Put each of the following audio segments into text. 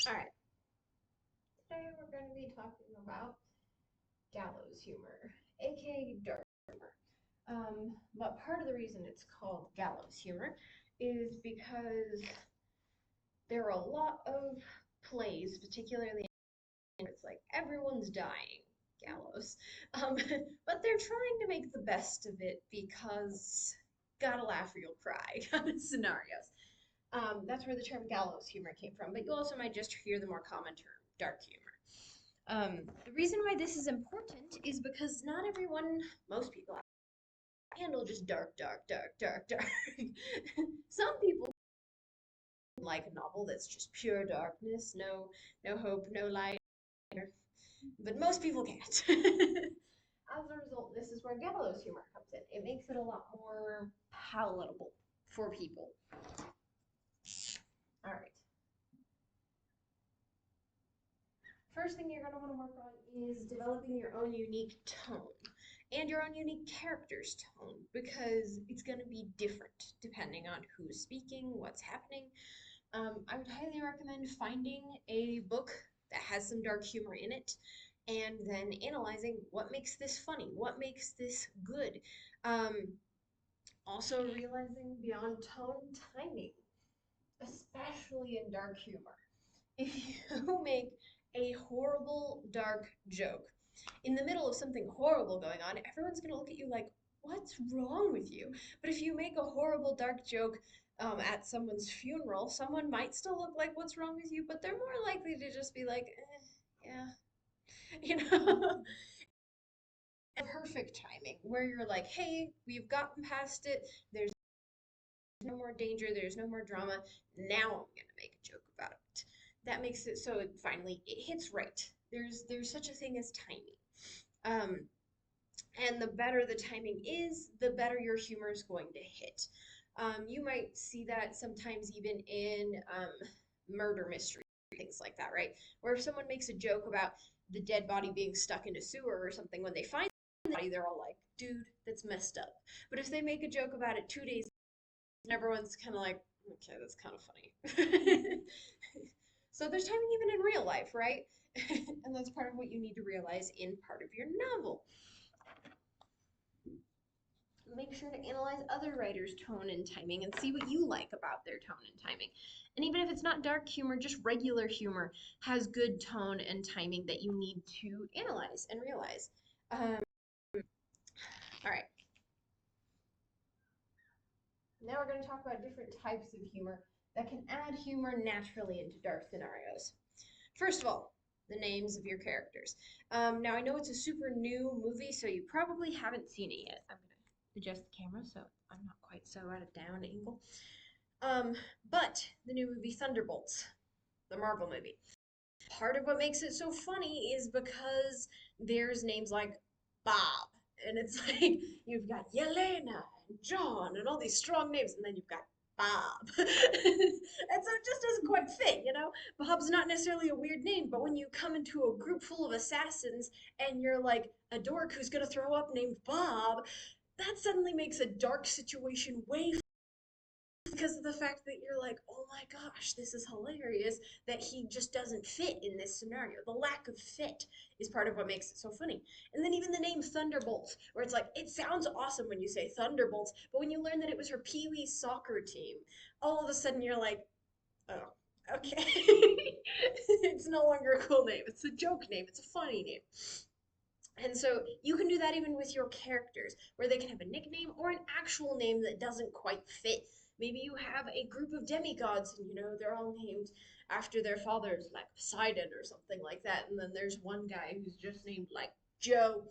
Alright, today we're going to be talking about gallows humor, aka dark humor. But part of the reason it's called gallows humor is because there are a lot of plays, particularly it's like everyone's dying, gallows. Um, but they're trying to make the best of it because gotta laugh or you'll cry kind of scenarios. That's where the term gallows humor came from, but you also might just hear the more common term, dark humor. The reason why this is important is because not everyone, most people, handle just dark, dark, dark, dark, dark. Some people like a novel that's just pure darkness, no hope, no light, but most people can't. As a result, this is where gallows humor comes in. It makes it a lot more palatable for people. All right. First thing you're going to want to work on is developing your own unique tone and your own unique character's tone because it's going to be different depending on who's speaking, what's happening. I would highly recommend finding a book that has some dark humor in it and then analyzing what makes this funny, what makes this good. Um, Also, realizing beyond tone, timing, especially in dark humor. If you make a horrible dark joke in the middle of something horrible going on, everyone's going to look at you like, what's wrong with you? But if you make a horrible dark joke at someone's funeral, someone might still look like, what's wrong with you? But they're more likely to just be like, yeah, you know, perfect timing where you're like, hey, we've gotten past it. There's no more danger. There's no more drama. Now I'm gonna make a joke about it. That makes it so it hits right. There's such a thing as timing. Um, and the better the timing is, the better your humor is going to hit. You might see that sometimes even in murder mystery, things like that, right? Where if someone makes a joke about the dead body being stuck in a sewer or something, when they find the body, they're all like, dude, that's messed up. But if they make a joke about it 2 days, everyone's kind of like, okay, that's kind of funny. So there's timing even in real life, right? And that's part of what you need to realize in part of your novel. Make sure to analyze other writers' tone and timing and see what you like about their tone and timing. And even if it's not dark humor, just regular humor has good tone and timing that you need to analyze and realize. All right. Now we're going to talk about different types of humor that can add humor naturally into dark scenarios. First of all, the names of your characters. Now I know it's a super new movie, so you probably haven't seen it yet. I'm gonna adjust the camera so I'm not quite so at a down angle. But the new movie Thunderbolts, the Marvel movie. Part of what makes it so funny is because there's names like Bob, and it's like you've got Yelena and John and all these strong names, and then you've got Bob. And so it just doesn't quite fit, you know? Bob's not necessarily a weird name, but when you come into a group full of assassins and you're like a dork who's gonna throw up named Bob, that suddenly makes a dark situation way because of the fact that you're like, oh my gosh, this is hilarious that he just doesn't fit in this scenario. The lack of fit is part of what makes it so funny. And then even the name Thunderbolts, where it's like, it sounds awesome when you say Thunderbolts, but when you learn that it was her Pee Wee soccer team, all of a sudden you're like, oh, okay. It's no longer a cool name. It's a joke name. It's a funny name. And so you can do that even with your characters, where they can have a nickname or an actual name that doesn't quite fit. Maybe you have a group of demigods and they're all named after their fathers, like Poseidon or something like that, and then there's one guy who's just named like Joe.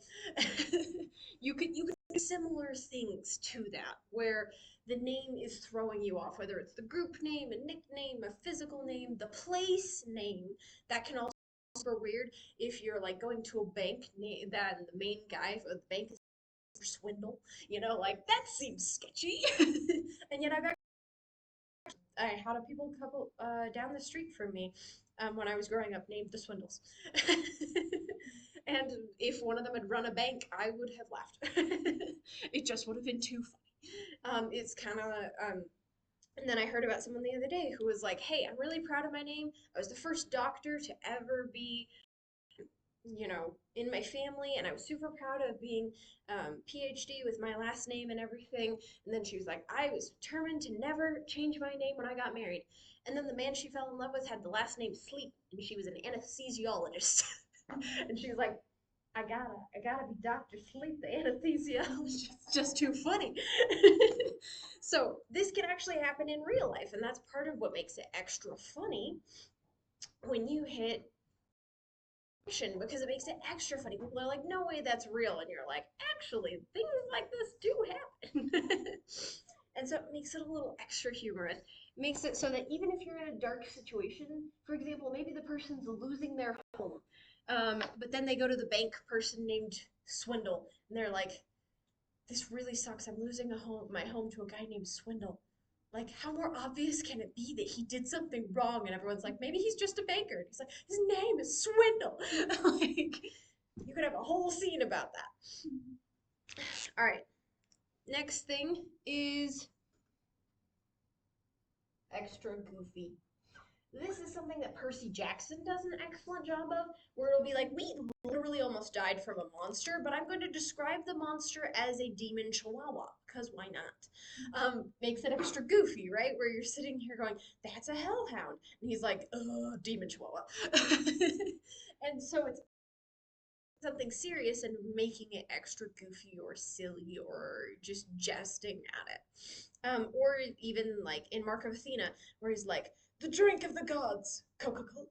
You could do similar things to that, where the name is throwing you off, whether it's the group name, a nickname, a physical name, the place name. That can also be super weird if you're like going to a bank that the main guy for the bank is for swindle, like that seems sketchy. And yet I had a people couple down the street from me when I was growing up named the Swindles. And if one of them had run a bank, I would have laughed. It just would have been too funny. It's kind of And then I heard about someone the other day who was like, hey, I'm really proud of my name. I was the first doctor to ever be, in my family, and I was super proud of being PhD with my last name and everything. And then she was like, I was determined to never change my name when I got married. And then the man she fell in love with had the last name Sleep, and she was an anesthesiologist. And she was like, I gotta be Dr. Sleep, the anesthesiologist. It's just too funny. So this can actually happen in real life, and that's part of what makes it extra funny when you hit because it makes it extra funny. People are like, no way that's real. And you're like, actually, things like this do happen. And so it makes it a little extra humorous. It makes it so that even if you're in a dark situation, for example, maybe the person's losing their home, but then they go to the bank person named Swindle, and they're like, this really sucks. I'm losing my home to a guy named Swindle. Like, how more obvious can it be that he did something wrong? And everyone's like, maybe he's just a banker. And he's like, his name is Swindle. Like, you could have a whole scene about that. All right. Next thing is extra goofy. This is something that Percy Jackson does an excellent job of, where it'll be like, we literally almost died from a monster, but I'm going to describe the monster as a demon chihuahua, because why not? Makes it extra goofy, right? Where you're sitting here going, that's a hellhound. And he's like, demon chihuahua. And so it's something serious and making it extra goofy or silly or just jesting at it. Or even like in Mark of Athena, where he's like, the drink of the gods, Coca-Cola.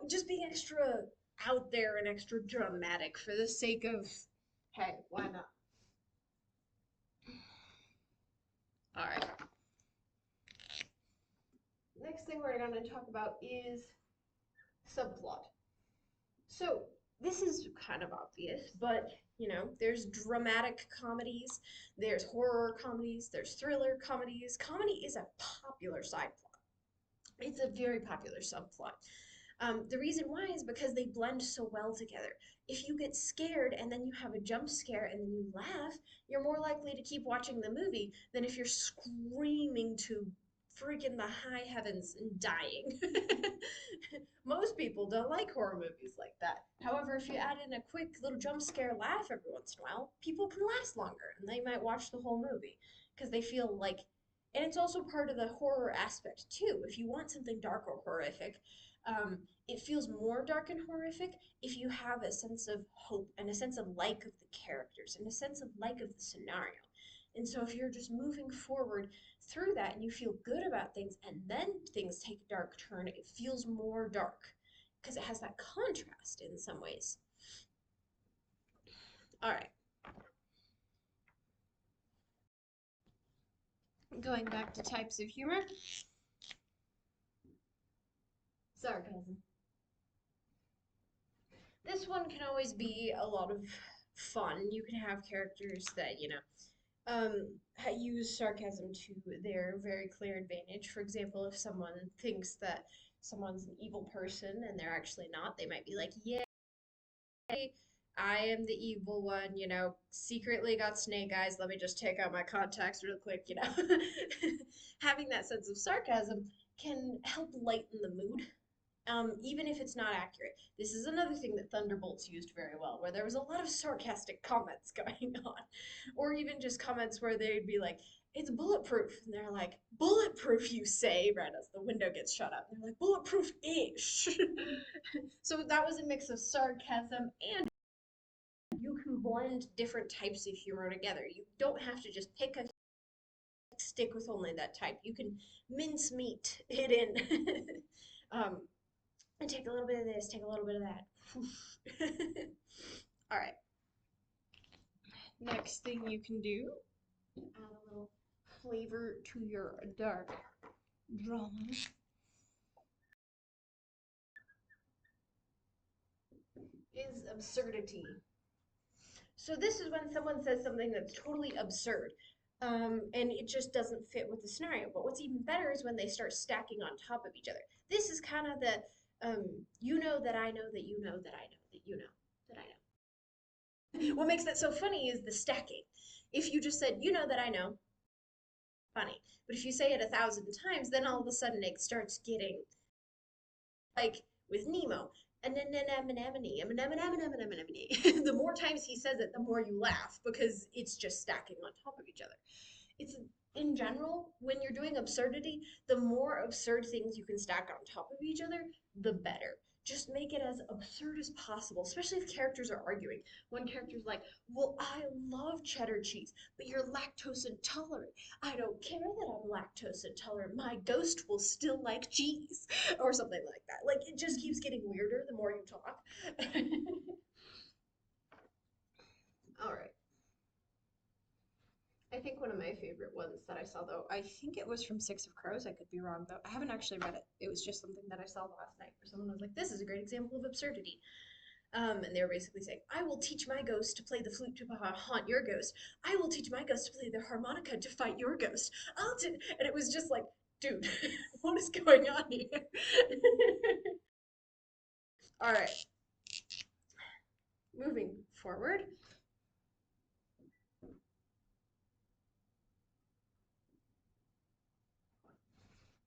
Just being extra out there and extra dramatic for the sake of, hey, why not? All right. Next thing we're going to talk about is subplot. So this is kind of obvious, but there's dramatic comedies, there's horror comedies, there's thriller comedies. Comedy is a popular side plot. It's a very popular subplot. The reason why is because they blend so well together. If you get scared and then you have a jump scare and then you laugh, you're more likely to keep watching the movie than if you're screaming to freaking the high heavens and dying. Most people don't like horror movies like that. However, if you add in a quick little jump scare laugh every once in a while, people can last longer and they might watch the whole movie because they feel like, and it's also part of the horror aspect too. If you want something dark or horrific, it feels more dark and horrific if you have a sense of hope and a sense of like of the characters and a sense of like of the scenario. And so if you're just moving forward through that and you feel good about things and then things take a dark turn, it feels more dark because it has that contrast in some ways. All right. Going back to types of humor. Sarcasm. This one can always be a lot of fun. You can have characters that, use sarcasm to their very clear advantage. For example, if someone thinks that someone's an evil person and they're actually not, they might be like, yeah, I am the evil one, secretly got snake eyes. Let me just take out my contacts real quick. Having that sense of sarcasm can help lighten the mood, even if it's not accurate. This is another thing that Thunderbolts used very well, where there was a lot of sarcastic comments going on, or even just comments where they'd be like, it's bulletproof. And they're like, bulletproof, you say, right as the window gets shut up. And they're like, bulletproof-ish. So that was a mix of sarcasm and you can blend different types of humor together. You don't have to just pick a stick with only that type. You can mince meat it in. And take a little bit of this, take a little bit of that. All right. Next thing you can do, add a little flavor to your dark drama. Is absurdity. So this is when someone says something that's totally absurd, and it just doesn't fit with the scenario. But what's even better is when they start stacking on top of each other. This is kind of the you know that I know that you know that I know that you know that I know. What makes that so funny is the stacking. If you just said, you know that I know, funny. But if you say it 1,000 times, then all of a sudden it starts getting like with Nemo. The more times he says it, the more you laugh because it's just stacking on top of each other. It's in general, when you're doing absurdity, the more absurd things you can stack on top of each other, the better. Just make it as absurd as possible, especially if characters are arguing. One character's like, well, I love cheddar cheese, but you're lactose intolerant. I don't care that I'm lactose intolerant. My ghost will still like cheese, or something like that. Like, it just keeps getting weirder the more you talk. All right. I think one of my favorite ones that I saw, though, I think it was from Six of Crows. I could be wrong, though. I haven't actually read it. It was just something that I saw last night where someone was like, this is a great example of absurdity. And they were basically saying, I will teach my ghost to play the flute to haunt your ghost. I will teach my ghost to play the harmonica to fight your ghost. And it was just like, dude, what is going on here? All right, moving forward.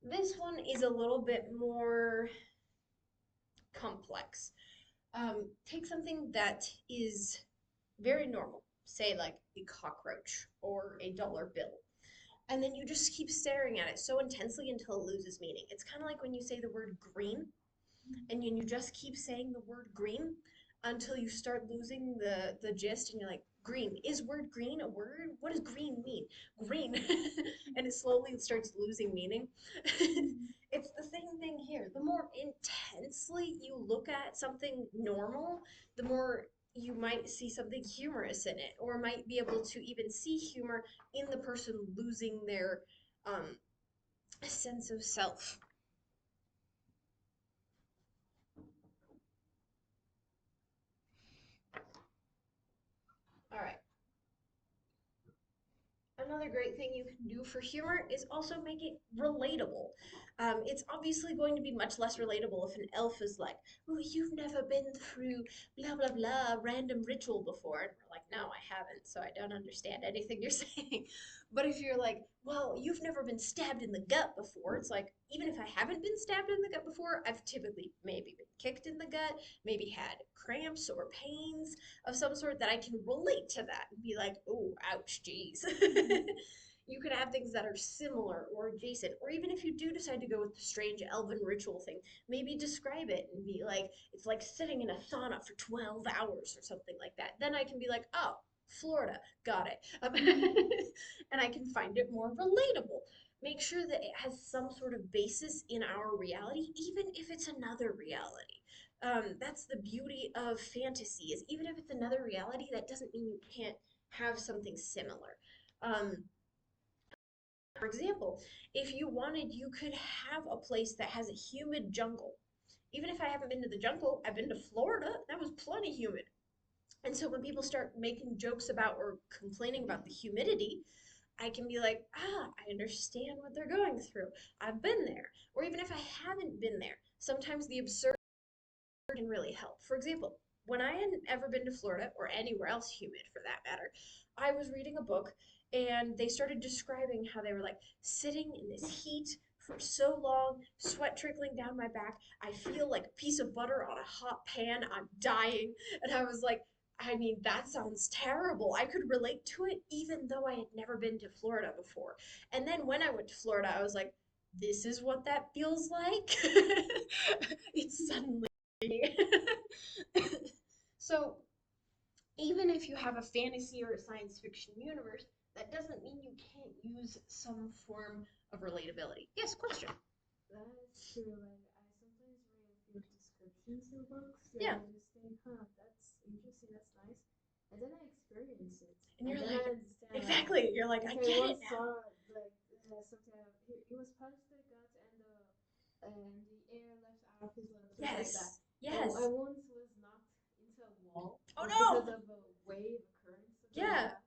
This one is a little bit more complex. Take something that is very normal, say like a cockroach or a dollar bill, and then you just keep staring at it so intensely until it loses meaning. It's kind of like when you say the word green, and you just keep saying the word green until you start losing the gist, and you're like, green, is word green a word? What does green mean? Green. And it slowly starts losing meaning. It's the same thing here. The more intensely you look at something normal, the more you might see something humorous in it, or might be able to even see humor in the person losing their um, sense of self. All right. Another great thing you can do for humor is also make it relatable. It's obviously going to be much less relatable if an elf is like, "Oh, you've never been through blah blah blah random ritual before," and we're like, "No, I haven't, so I don't understand anything you're saying." But if you're like, "Well, you've never been stabbed in the gut before," it's like, even if I haven't been stabbed in the gut before, I've typically maybe been kicked in the gut, maybe had cramps or pains of some sort that I can relate to that and be like, oh, ouch, geez. You can have things that are similar or adjacent, or even if you do decide to go with the strange elven ritual thing, maybe describe it and be like, it's like sitting in a sauna for 12 hours or something like that. Then I can be like, oh, Florida, got it. And I can find it more relatable. Make sure that it has some sort of basis in our reality, even if it's another reality. That's the beauty of fantasy, is even if it's another reality, that doesn't mean you can't have something similar. Um, for example, if you wanted, you could have a place that has a humid jungle. Even if I haven't been to the jungle, I've been to Florida. That was plenty humid. And so when people start making jokes about or complaining about the humidity, I can be like, I understand what they're going through. I've been there. Or even if I haven't been there, sometimes the absurd can really help. For example, when I hadn't ever been to Florida or anywhere else humid for that matter, I was reading a book and they started describing how they were like sitting in this heat for so long, sweat trickling down my back. I feel like a piece of butter on a hot pan. I'm dying. And I was like, I mean, that sounds terrible. I could relate to it even though I had never been to Florida before. And then when I went to Florida, I was like, this is what that feels like. It's suddenly so, even if you have a fantasy or a science fiction universe, that doesn't mean you can't use some form of relatability. Yes, question. That is true. Like I sometimes read a few descriptions in books and Yeah. I just think, huh, that's interesting, that's nice. And then I experience it. And And you're then like, I understand exactly. You're like, I like I get it once now. saw like something he was punched in the gut and the air left out of his lungs, something like that. Yes. Yes. I once was knocked into a wall Oh because no. of a wave, a current, something like Yeah. that.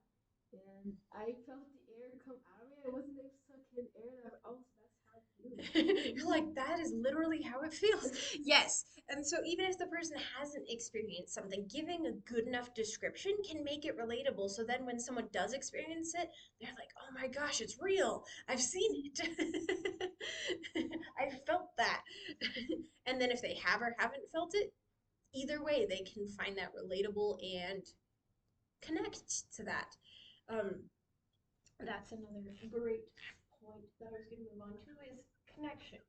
And I felt the air come out of me. I wasn't able to suck in air. That, oh, so that's how it feels. You're like, that is literally how it feels. Yes. And so even if the person hasn't experienced something, giving a good enough description can make it relatable. So then when someone does experience it, they're like, oh my gosh, it's real. I've seen it. I've felt that. And then if they have or haven't felt it, either way, they can find that relatable and connect to that. Um, that's another great point that I was going to move on to is connection.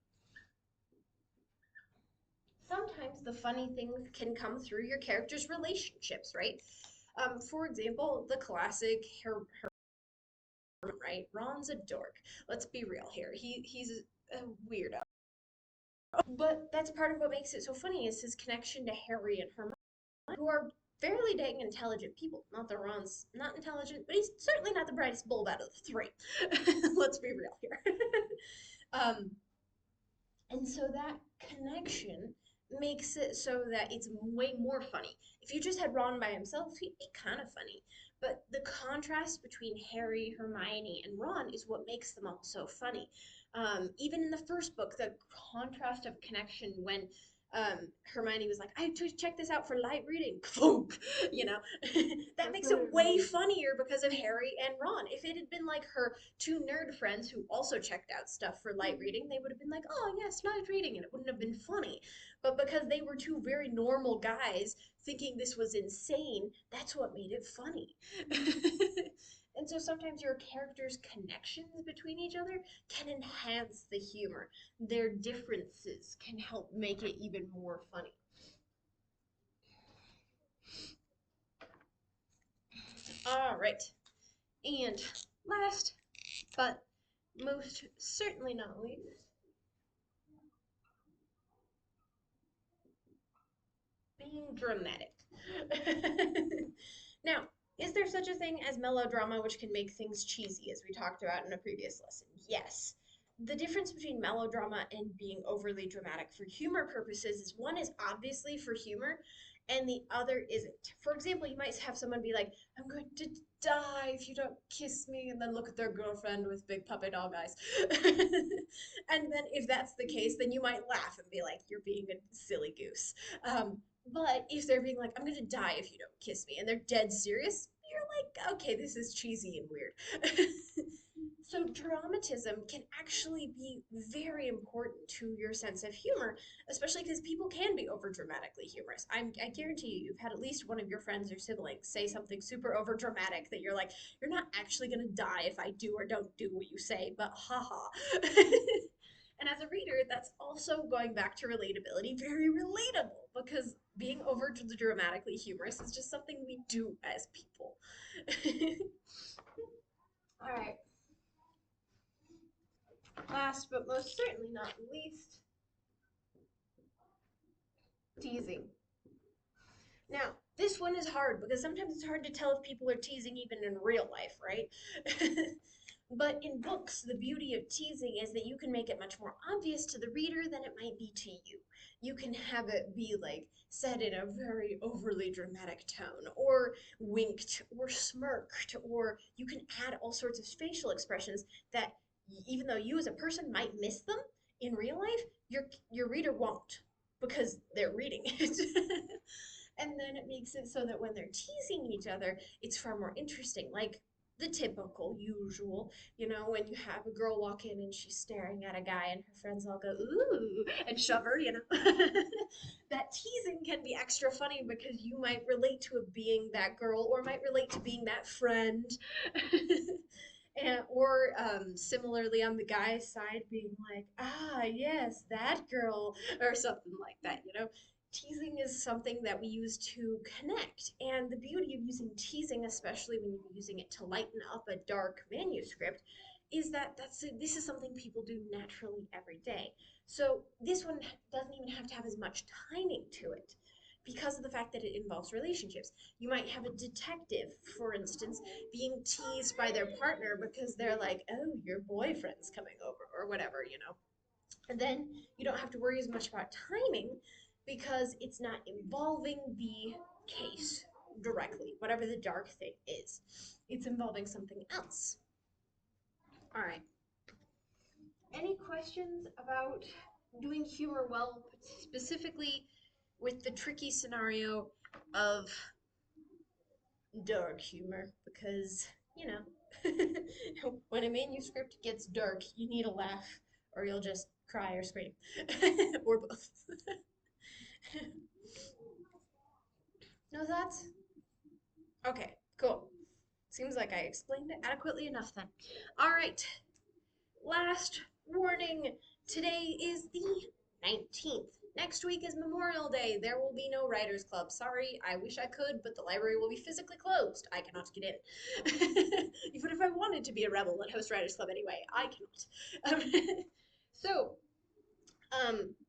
Sometimes the funny things can come through your character's relationships, right? For example, the classic right? Ron's a dork. Let's be real here. He's a weirdo. But that's part of what makes it so funny is his connection to Harry and Hermione, who are fairly dang intelligent people. Not that Ron's not intelligent, but he's certainly not the brightest bulb out of the three. Let's be real here. um, and so that connection makes it so that it's way more funny. If you just had Ron by himself, he'd be kind of funny. But the contrast between Harry, Hermione, and Ron is what makes them all so funny. Even in the first book, the contrast of connection when Hermione was like, "I just check this out for light reading," you know, that That's makes it really way really funnier because of Harry and Ron. If it had been like her two nerd friends who also checked out stuff for light reading, they would have been like, "Oh yes, light reading," and it wouldn't have been funny. But because they were two very normal guys thinking this was insane, that's what made it funny. And so sometimes your characters' connections between each other can enhance the humor. Their differences can help make it even more funny. All right. And last but most certainly not least, being dramatic. Now, is there such a thing as melodrama which can make things cheesy, as we talked about in a previous lesson? Yes. The difference between melodrama and being overly dramatic for humor purposes is one is obviously for humor and the other isn't. For example, you might have someone be like, I'm going to die if you don't kiss me, and then look at their girlfriend with big puppet dog eyes. And then if that's the case, then you might laugh and be like, you're being a silly goose. But if they're being like, I'm gonna die if you don't kiss me, and they're dead serious, you're like, okay, this is cheesy and weird. So dramatism can actually be very important to your sense of humor, especially because people can be over dramatically humorous. I guarantee you, you've had at least one of your friends or siblings say something super over dramatic that you're like, you're not actually gonna die if I do or don't do what you say, but haha. And as a reader, that's also going back to relatability, very relatable because being over dramatically humorous is just something we do as people. All right, last but most certainly not least, teasing. Now, this one is hard because sometimes it's hard to tell if people are teasing even in real life, right? But in books, the beauty of teasing is that you can make it much more obvious to the reader than it might be to you. You can have it be like said in a very overly dramatic tone, or winked, or smirked, or you can add all sorts of facial expressions that even though you as a person might miss them in real life, your reader won't because they're reading it. And then it makes it so that when they're teasing each other, it's far more interesting. Like the typical, usual, when you have a girl walk in and she's staring at a guy and her friends all go, ooh, and shove her, that teasing can be extra funny because you might relate to it being that girl or might relate to being that friend. Or similarly on the guy's side being like, ah, yes, that girl, or something like that. Teasing is something that we use to connect. And the beauty of using teasing, especially when you're using it to lighten up a dark manuscript, is that this is something people do naturally every day. So this one doesn't even have to have as much timing to it because of the fact that it involves relationships. You might have a detective, for instance, being teased by their partner because they're like, oh, your boyfriend's coming over, or whatever. And then you don't have to worry as much about timing because it's not involving the case directly, whatever the dark thing is. It's involving something else. All right. Any questions about doing humor well, specifically with the tricky scenario of dark humor? Because, you know, when a manuscript gets dark, you need a laugh, or you'll just cry or scream, or both. No thoughts? Okay, cool. Seems like I explained it adequately enough then. All right, last warning. Today is the 19th. Next week is Memorial Day. There will be no Writers Club. Sorry, I wish I could, but the library will be physically closed. I cannot get in. Even if I wanted to be a rebel and host Writers Club anyway, I cannot. So,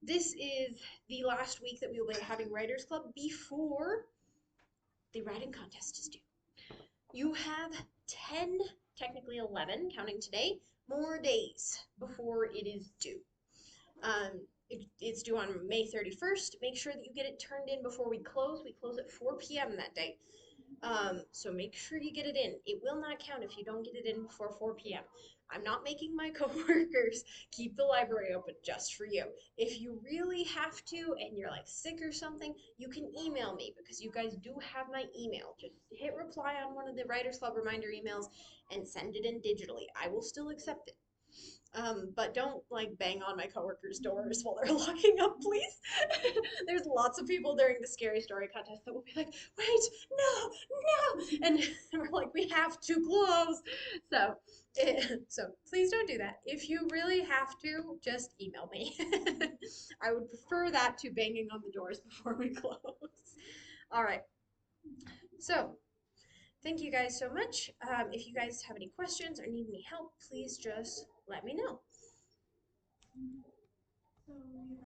this is the last week that we will be having Writers Club before the writing contest is due. You have 10, technically 11, counting today, more days before it is due. It's due on May 31st. Make sure that you get it turned in before we close. We close at 4 p.m. that day. So make sure you get it in. It will not count if you don't get it in before 4 p.m. I'm not making my coworkers keep the library open just for you. If you really have to and you're like sick or something, you can email me because you guys do have my email. Just hit reply on one of the Writers Club reminder emails and send it in digitally. I will still accept it. But don't like bang on my coworkers' doors while they're locking up, please. There's lots of people during the scary story contest that will be like, wait, no, no, and we're like, we have to close. So, so please don't do that. If you really have to, just email me. I would prefer that to banging on the doors before we close. All right. So thank you guys so much. If you guys have any questions or need any help, please just let me know. So we